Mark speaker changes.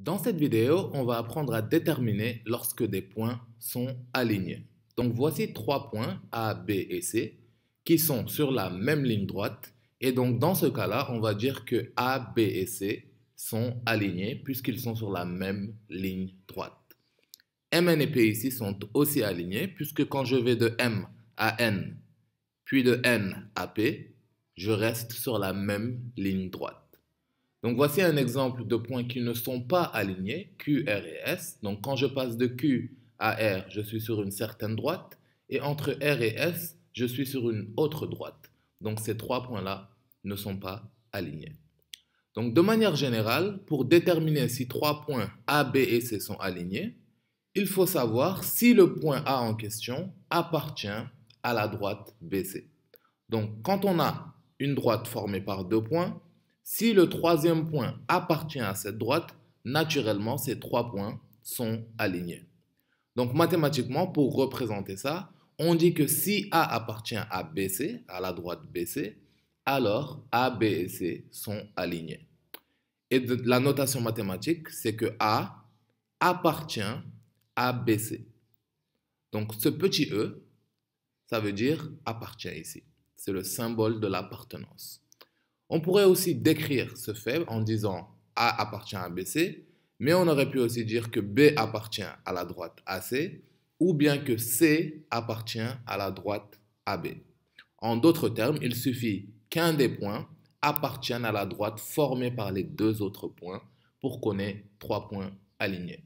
Speaker 1: Dans cette vidéo, on va apprendre à déterminer lorsque des points sont alignés. Donc voici trois points A, B et C qui sont sur la même ligne droite. Et donc dans ce cas-là, on va dire que A, B et C sont alignés puisqu'ils sont sur la même ligne droite. M, N et P ici sont aussi alignés puisque quand je vais de M à N, puis de N à P, je reste sur la même ligne droite. Donc voici un exemple de points qui ne sont pas alignés, Q, R et S. Donc quand je passe de Q à R, je suis sur une certaine droite, et entre R et S, je suis sur une autre droite. Donc ces trois points-là ne sont pas alignés. Donc de manière générale, pour déterminer si trois points A, B et C sont alignés, il faut savoir si le point A en question appartient à la droite BC. Donc quand on a une droite formée par deux points, si le troisième point appartient à cette droite, naturellement, ces trois points sont alignés. Donc mathématiquement, pour représenter ça, on dit que si A appartient à BC, à la droite BC, alors A, B et C sont alignés. Et la notation mathématique, c'est que A appartient à BC. Donc ce petit e, ça veut dire appartient ici. C'est le symbole de l'appartenance. On pourrait aussi décrire ce fait en disant A appartient à BC, mais on aurait pu aussi dire que B appartient à la droite AC, ou bien que C appartient à la droite AB. En d'autres termes, il suffit qu'un des points appartienne à la droite formée par les deux autres points pour qu'on ait trois points alignés.